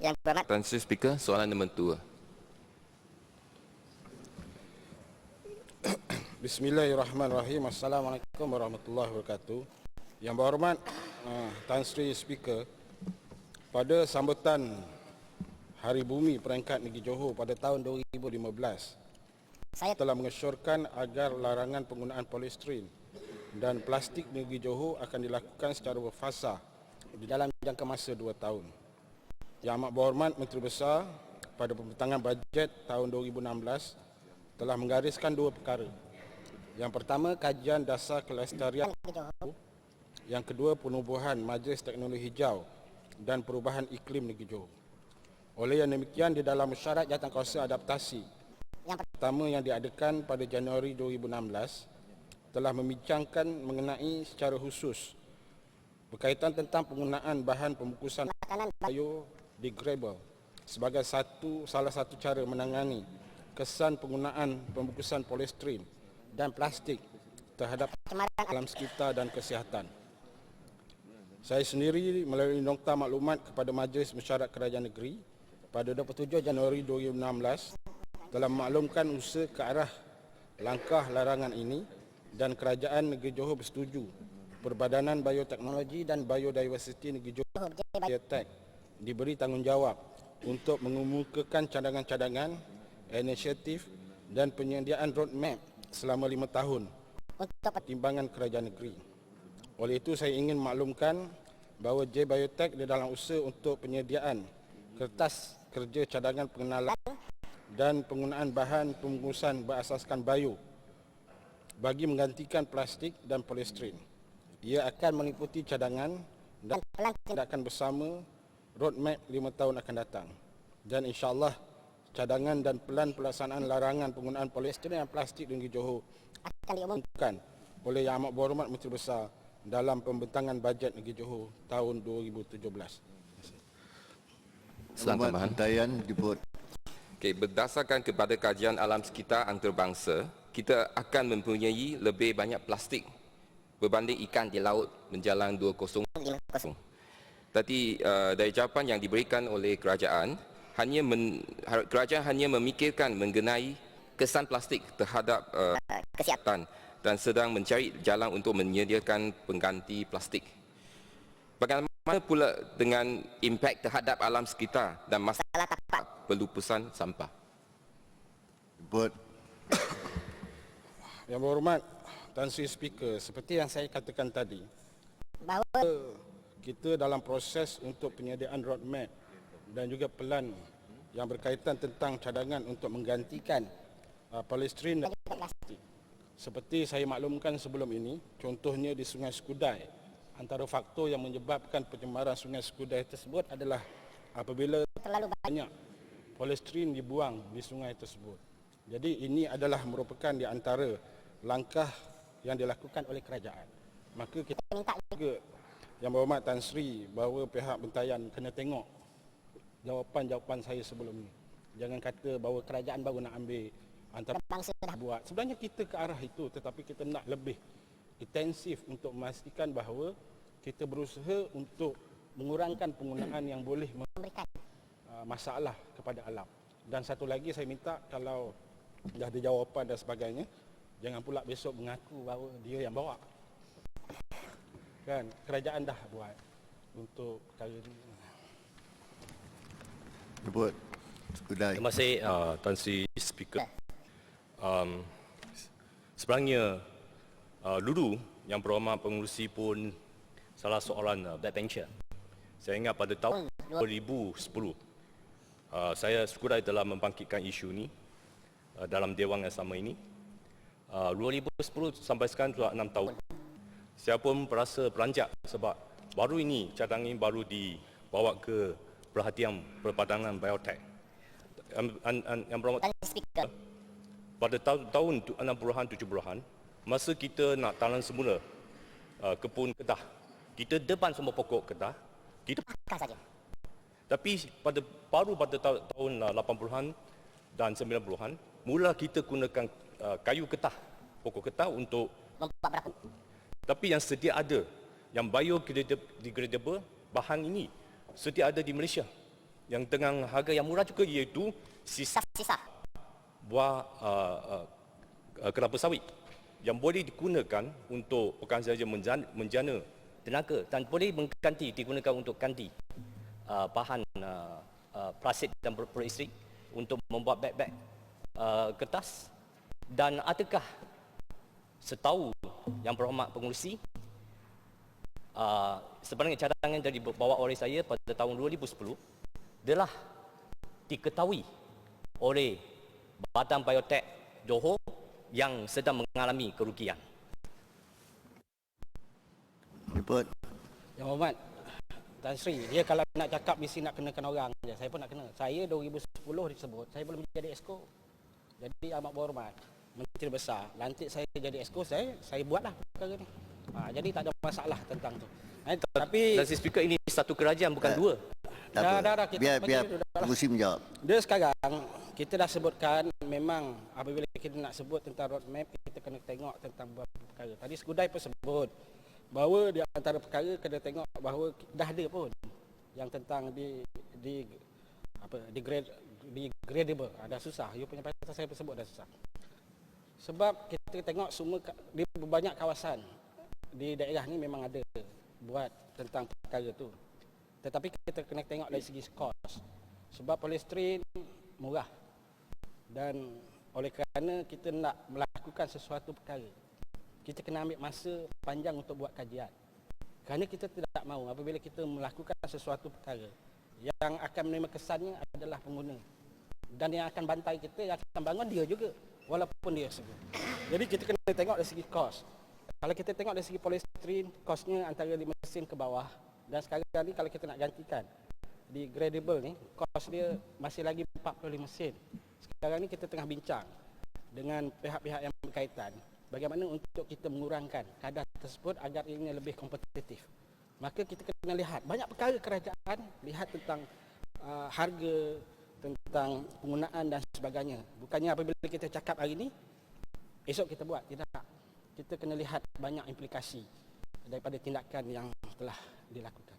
Yang berhormat. Tuan Sri Speaker, soalan nombor 2. Bismillahirrahmanirrahim. Assalamualaikum warahmatullahi wabarakatuh. Yang berhormat Tan Sri Speaker, pada sambutan Hari Bumi Peringkat Negeri Johor pada tahun 2015, saya telah mengesyorkan agar larangan penggunaan polistiren dan plastik negeri Johor akan dilakukan secara berfasa di dalam jangka masa 2 tahun. Yang amat berhormat Menteri Besar pada pembentangan bajet tahun 2016 telah menggariskan 2 perkara. Yang pertama, kajian dasar kelestarian Johor. Yang kedua, penubuhan Majlis Teknologi Hijau dan perubahan iklim negeri Johor. Oleh yang demikian, di dalam syarat jawatankuasa adaptasi yang pertama yang diadakan pada Januari 2016 telah membincangkan mengenai secara khusus berkaitan tentang penggunaan bahan pembungkusan makanan biodegradable sebagai salah satu cara menangani kesan penggunaan pembungkusan polistiren dan plastik terhadap alam sekitar dan kesihatan. Saya sendiri melalui nota maklumat kepada Majlis Mesyuarat Kerajaan Negeri pada 27 Januari 2016 telah memaklumkan usaha ke arah langkah larangan ini dan Kerajaan Negeri Johor bersetuju Perbadanan Bioteknologi dan Biodiversiti Negeri Johor Biotek diberi tanggungjawab untuk mengemukakan cadangan-cadangan, inisiatif dan penyediaan roadmap selama 5 tahun untuk pertimbangan Kerajaan Negeri. Oleh itu saya ingin maklumkan bahawa J-Biotek di dalam usaha untuk penyediaan kertas kerja cadangan pengenalan dan penggunaan bahan pembungkusan berasaskan bio bagi menggantikan plastik dan polistiren. Ia akan meliputi cadangan dan tindakan bersama roadmap 5 tahun akan datang. Dan insya-Allah cadangan dan pelan pelaksanaan larangan penggunaan polistiren dan plastik di negeri Johor akan diumumkan oleh Yang Amat Berhormat Menteri Besar dalam pembentangan bajet negeri Johor tahun 2017. Soalan tambahan. Dayan dibuat. Okay, berdasarkan kepada kajian alam sekitar antarabangsa, kita akan mempunyai lebih banyak plastik berbanding ikan di laut menjalang 2050. Tadi dari jawapan yang diberikan oleh kerajaan, kerajaan hanya memikirkan mengenai kesan plastik terhadap kesihatan dan sedang mencari jalan untuk menyediakan pengganti plastik. Bagaimana pula dengan impak terhadap alam sekitar dan masalah tapak pelupusan sampah? Buat. Yang berhormat Tan Sri Speaker, seperti yang saya katakan tadi, bahawa kita dalam proses untuk penyediaan roadmap dan juga pelan yang berkaitan tentang cadangan untuk menggantikan polistiren dan plastik. Seperti saya maklumkan sebelum ini, contohnya di Sungai Skudai, antara faktor yang menyebabkan pencemaran Sungai Skudai tersebut adalah apabila terlalu banyak polistiren dibuang di sungai tersebut. Jadi ini adalah merupakan di antara langkah yang dilakukan oleh kerajaan. Maka kita minta juga Yang Berhormat Tan Sri bahawa pihak Bentayan kena tengok jawapan-jawapan saya sebelum ini. Jangan kata bahawa kerajaan baru nak ambil antara bangsa dah buat. Sebenarnya kita ke arah itu, tetapi kita nak lebih intensif untuk memastikan bahawa kita berusaha untuk mengurangkan penggunaan yang boleh memberikan masalah kepada alam. Dan satu lagi saya minta, kalau dah ada jawapan dan sebagainya, jangan pula besok mengaku bahawa dia yang bawa. Kan, kerajaan dah buat untuk perkara ini. Dibuat. Terima kasih Tan Sri Speaker. Sebenarnya dulu Yang Berhormat Pengerusi pun salah seorang backbencher. Saya ingat pada tahun 2010 saya Skudai telah membangkitkan isu ini dalam dewan yang sama ini. 2010 sampai sekarang sudah 6 tahun. Saya pun merasa beranjak sebab baru ini cadangan ini baru dibawa ke perhatian Perbadanan Biotek. Yang Berhormat pada tahun 60-an 70-an, masa kita nak tanam semula kebun kedah, kita depan semua pokok kedah, kita pakar saja. Tapi baru pada tahun 80-an dan 90-an, mula kita gunakan kayu ketah, pokok ketah untuk membuat berapa. Tapi yang sedia ada, yang biodegradable, bahan ini sedia ada di Malaysia. yang dengan harga yang murah juga, iaitu sisa buah kelapa sawit yang boleh digunakan untuk bukan sahaja menjana tenaga dan boleh digunakan untuk ganti bahan plastik dan polyester untuk membuat beg-beg kertas. Dan adakah setahu Yang Berhormat Pengerusi, sebenarnya cadangan yang dibawa oleh saya pada tahun 2010 telah diketahui oleh Badan Biotek Johor yang sedang mengalami kerugian. Report. Yang Hormat Tan Sri, dia kalau nak cakap mesti nak kenakan orang je. Saya pun nak kena. Saya 2010 disebut, saya belum jadi exco. Jadi amat berhormat Menteri Besar lantik saya jadi exco, saya buatlah perkara ni. Jadi tak ada masalah tentang tu. Tapi Dan Speaker, ini satu kerajaan bukan dua. Tak apa. dah, kita Biar bagi dulu, dah lah. Pengerusi menjawab. Dia sekarang kita dah sebutkan, memang apabila kita nak sebut tentang roadmap, kita kena tengok tentang beberapa perkara. Tadi Segudai pun sebut bahawa di antara perkara kena tengok bahawa dah ada pun yang tentang degradable. Ada susah. You punya pasal saya sebut dah susah. Sebab kita tengok semua di banyak kawasan di daerah ni memang ada buat tentang perkara tu. Tetapi kita kena tengok dari segi kos. Sebab polystyrene murah. Dan oleh kerana kita nak melakukan sesuatu perkara, kita kena ambil masa panjang untuk buat kajian. Kerana kita tidak mahu apabila kita melakukan sesuatu perkara, yang akan menerima kesannya adalah pengguna. Dan yang akan bantai kita, yang akan bangun dia juga, walaupun dia sebut. Jadi kita kena tengok dari segi kos. Kalau kita tengok dari segi polystyrene, kosnya antara 5 sen ke bawah. Dan sekarang ni kalau kita nak gantikan degradable ni, kos dia masih lagi 45 sen. Sekarang ni kita tengah bincang dengan pihak-pihak yang berkaitan bagaimana untuk kita mengurangkan kadar tersebut agar ini lebih kompetitif. Maka kita kena lihat banyak perkara kerajaan, lihat tentang harga, tentang penggunaan dan sebagainya. Bukannya apabila kita cakap hari ini, esok kita buat. Tidak. Kita kena lihat banyak implikasi daripada tindakan yang telah dilakukan.